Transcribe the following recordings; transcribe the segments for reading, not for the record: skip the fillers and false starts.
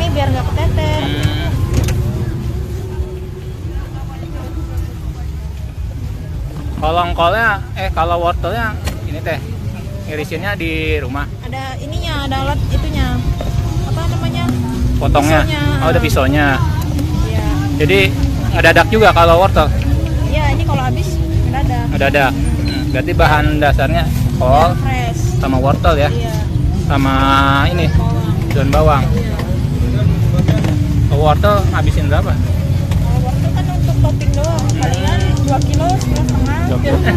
ini biar nggak keteter. Kalau engkolnya, kalau wortelnya ini teh irisinnya di rumah. Ada ininya, ada alat itunya. Apa namanya? Potongnya. Pisaunya. Oh, ada pisaunya. Iya. Jadi ngedadak juga kalau wortel. Iya, ini kalau habis mendadak. Ngedadak. Berarti bahan dasarnya kol Fresh. sama wortel ya. Iya. Sama ini Bawang. daun bawang. Iya. Kalau wortel habisin berapa? Kalau wortel kan untuk topping doang. Palingan 2 kilo, 1,5.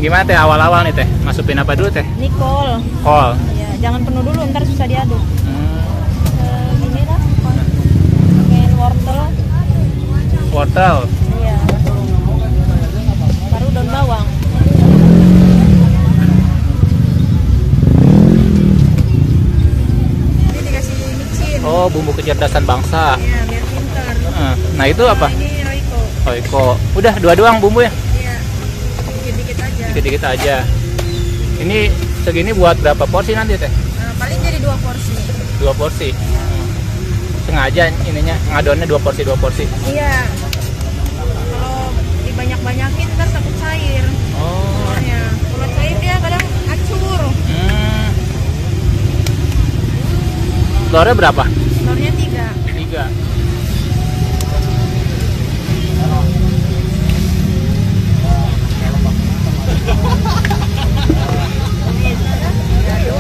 Gimana teh awal-awal nih teh? Masukin apa dulu teh? Ini kol. Kol. Iya, jangan penuh dulu, ntar susah diaduk. Ini lah, pakein wortel. Wortel. Iya. Baru daun bawang. Ini dikasih micin. Oh, bumbu kecerdasan bangsa. Iya, biar pintar. Nah, itu apa? Ini Royco. Royco. Udah dua doang bumbu ya? Iya. Dikit-dikit aja. Dikit-dikit aja. Ini segini buat berapa porsi nanti teh? Paling jadi 2 porsi. 2 porsi. Sengaja ininya ngadonnya 2 porsi 2 porsi. Iya. Kalau dibanyak-banyakin ntar takut cair. Oh. Telurnya. Kalau cair dia kadang acur. Telurnya berapa? Telurnya 3. 3.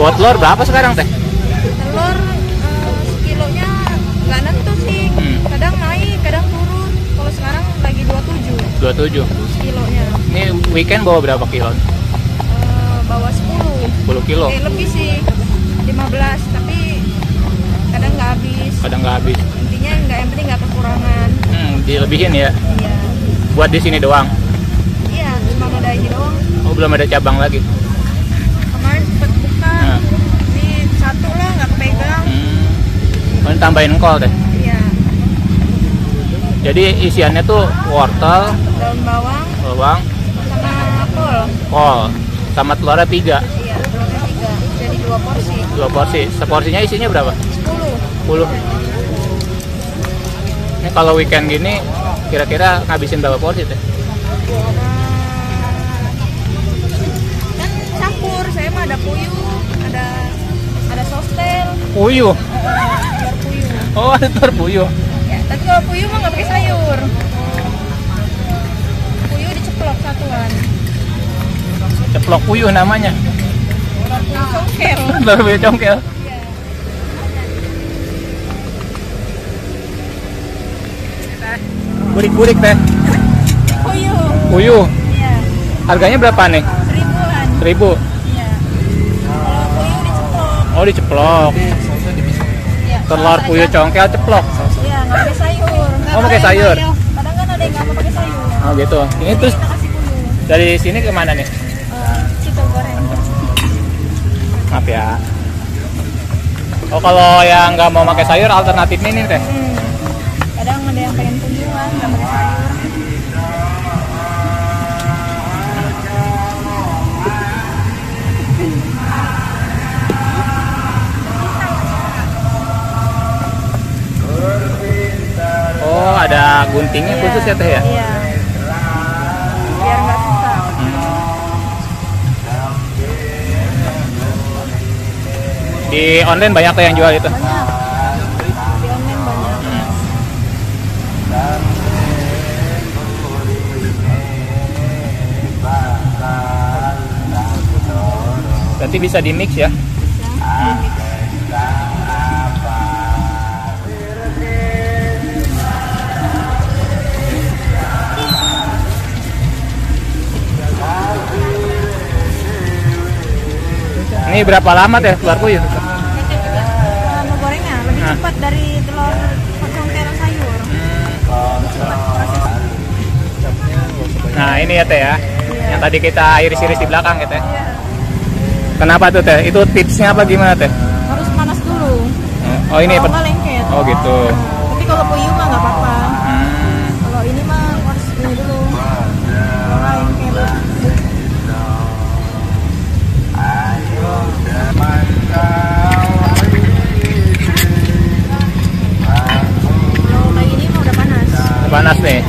Buat telur berapa sekarang teh? Telur kilonya nggak nentu sih. Kadang naik, kadang turun. Kalau sekarang lagi 27. 27. Kilonya. Ini weekend bawa berapa kilo? Bawa 10. 10 kilo. Lebih sih. 15, tapi kadang nggak habis. Kadang nggak habis. Intinya yang penting nggak kekurangan. Dilebihin ya. Iya. Buat di sini doang. Iya, cuma ada ini doang. Oh, belum ada cabang lagi. Kemarin sempat buka. Ini satu lah nggak kepegang. Ini tambahin kol deh. Iya. Jadi isiannya tuh wortel, Daun bawang, bawang, sama kol. kol, sama telurnya 3. Iya, telurnya 3. Jadi 2 porsi. 2 porsi. Seporsinya isinya berapa? 10. 10. Ini kalau weekend gini kira-kira ngabisin berapa porsi teh? Kan campur, saya mah ada puyuh, ada sostel, Puyuh. telur puyuh. Oh, ada telur puyuh. Ya, tapi kalau puyuh mah nggak pakai sayur. Puyuh diceplok satuan. Ceplok puyuh namanya. Telur puyuh congkel. Telur puyuh congkel. Iya. Burik-burik teh. Puyuh. Puyuh. Iya. Harganya berapa nih? 1000-an. 1000. Iya. Kalau puyuh diceplok. Oh, diceplok. Iya. Telur puyuh congkel ceplok. Iya, nggak pakai sayur. Oh, pakai sayur. Kadang kan ada yang nggak mau pakai sayur. Oh, gitu. Ini terus Kita kasih puyuh. dari sini kemana nih? Cito goreng. Maaf ya. Oh, kalau yang nggak mau pakai sayur alternatifnya ini teh. Kadang ada yang pengen puyuhan, nggak pakai sayur. Oh, ada guntingnya khusus ya teh ya? Iya. Biar nggak susah. Di online banyak tuh yang jual itu. Banyak. Di online banyak. Berarti bisa di mix ya? Ini berapa lama teh telur puyuh? Mau gorengnya lebih cepat dari telur congkel sayur. Nah, ini ya teh ya. Yang tadi kita iris-iris di belakang ya teh. Iya. Kenapa tuh teh? Itu tipsnya apa gimana teh? Harus panas dulu. Oh, ini Kalau nggak lengket. Oh, gitu. Tapi kalau puyuh mah nggak apa-apa. Kalau ini mah harus ini dulu. Kalau nggak lengket. panas nih.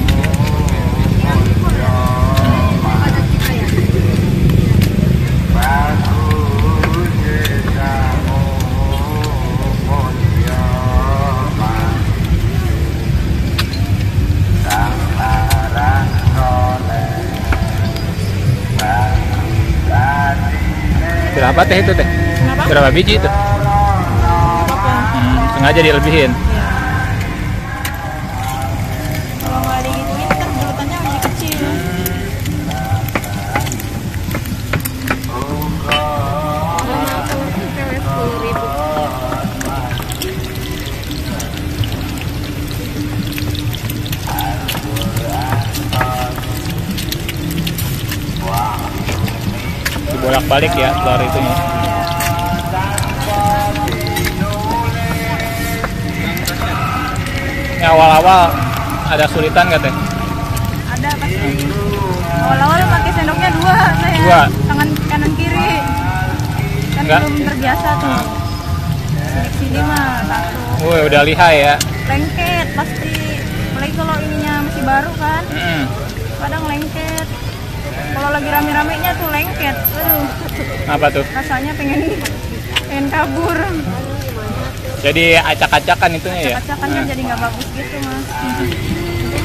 Berapa teh itu teh? Kenapa? Berapa biji itu? Apa? Sengaja dilebihin. Kalau nggak digituin kan bulatannya masih kecil. Harganya kalau cewek 10.000. Dibolak-balik ya telur itunya. Ini awal-awal ada sulitan nggak teh? Ada pasti. Awal-awal pakai sendoknya 2 saya. 2? Tangan kanan kiri. Kan Enggak. belum terbiasa tuh. Nah. Sini mah 1. Wih, udah lihai ya. Lengket pasti. Apalagi kalau ininya masih baru kan. Kadang lengket. Kalau lagi rame-ramenya tuh lengket. Aduh. Apa tuh? Rasanya pengen kabur. Jadi acak-acakan itunya ya? Acak-acakan kan jadi nggak bagus gitu mas.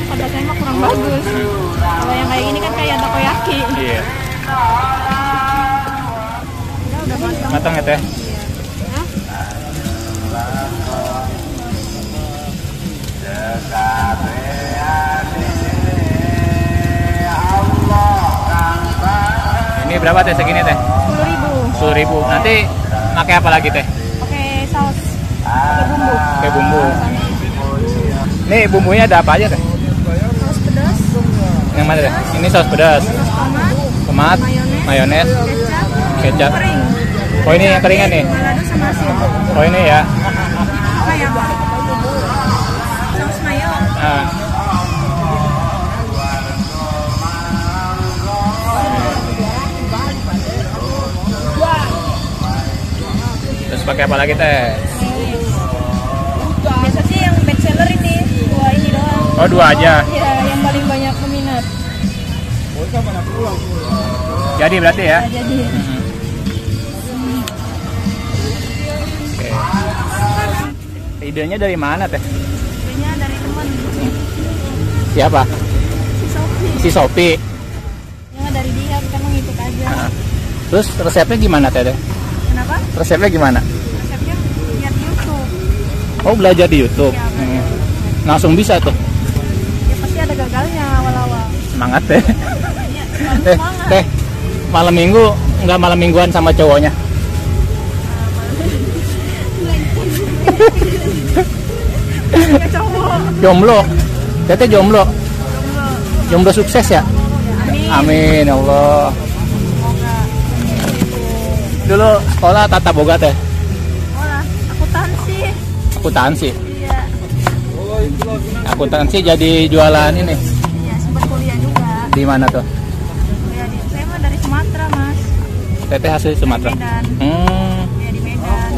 Pada saya mah kurang bagus. Kalau yang kayak gini kan kayak takoyaki. Iya. Udah matang. Matang ya teh? Ini berapa teh segini teh? 10.000. 10.000. Nanti pakai apa lagi teh? Pakai saus. Pakai bumbu. Pakai bumbu. Nih bumbunya ada apa aja teh? Saus pedas. Yang mana teh? Ini saus pedas, Saus tomat, mayones, kecap. Kering. Oh ini yang keringan nih. Balado sama asin. Oh ini ya. Apa ya pak? Saus mayo. Nah. Terus pakai apa lagi teh? Biasa sih yang best seller ini 2 ini doang. Oh 2 aja. Iya, yang paling banyak peminat. Jadi berarti ya? Nah, jadi Oke. Idenya dari mana teh? idenya dari teman Siapa? si Sofi. Si Sopi. Ya dari dia, kita mau ngikut aja. Nah. Terus resepnya gimana teh? Kenapa? Resepnya gimana? Resepnya lihat di YouTube. Oh belajar di YouTube. Ya, belajar. Langsung bisa tuh. Ya pasti ada gagalnya awal-awal. Semangat teh. Ya, selalu Teh, semangat. teh. Malam minggu nggak malam mingguan sama cowoknya? Ya cowok. Jomblo. Teteh jomblo. Jomblo. Jomblo sukses ya? Amin. Amin ya Allah. Semoga. Dulu sekolah tata boga teh. Wah, akuntansi. Akuntansi. Iya. Akuntansi jadi jualan ini. Iya, sempat kuliah juga. Di mana tuh? Kuliah di saya mah dari Sumatera, Mas. Teteh asli Sumatera. Medan. Hmm, Kuliah di Medan.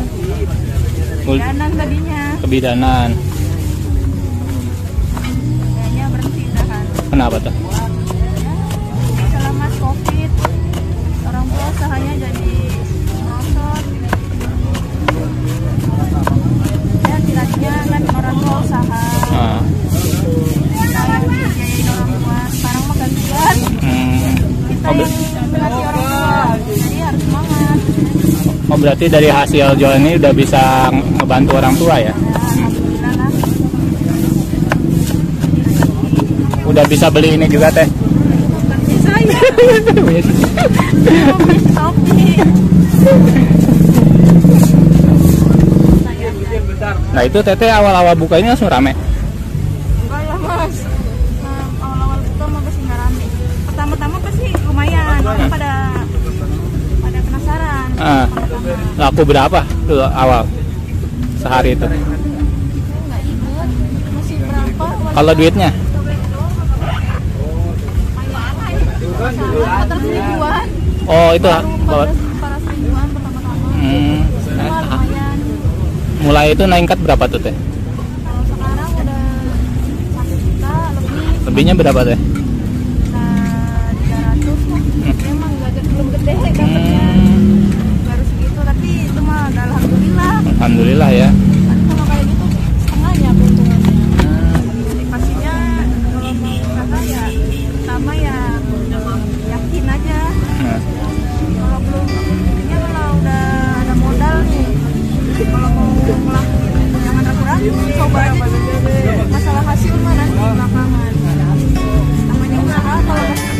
Medanan tadinya. kebidanan. Kayaknya berhenti kan. Kenapa tuh? Selama Covid, orang tua usahanya jadi merosot. Ya, tadinya kan orang tua usaha. Nah, Sekarang dibiayain orang tua. Sekarang mah gantian. Kita Oh, yang ngasih orang tua. Jadi harus semangat. oh berarti dari hasil jualan ini udah bisa ngebantu orang tua ya? Ya, alhamdulillah lah. Udah bisa beli ini juga teh? Bukannya saya. Sofi. Nah itu teteh awal-awal buka ini langsung rame? Enggak ya mas. Nah, awal-awal buka mah pasti nggak rame. Pertama-tama pasti lumayan. Orang pada penasaran. Ah. Pertama-tama. Laku berapa tuh awal? Sehari itu? Nggak ingat. Masih berapa? Kalau duitnya? 400 ribuan. Oh itu Baru bawa. 400 ribuan pertama-tama. Wah, lumayan. Mulai itu naingkat berapa tuh teh? Kalau sekarang udah 1 juta lebih. Lebihnya berapa teh? Nah, 300 lah. Memang belum gede dapatnya. Baru segitu, tapi itu mah udah alhamdulillah. Alhamdulillah ya. Kan kalau kayak gitu setengahnya keuntungannya. Motivasinya kalau mau usaha ya pertama ya yakin aja. Kalau belum, intinya kalau udah ada modal nih, kalau mau ngelakuin jangan ragu-ragu, coba aja dulu. Masalah hasil mah nanti belakangan. Namanya usaha kalau masih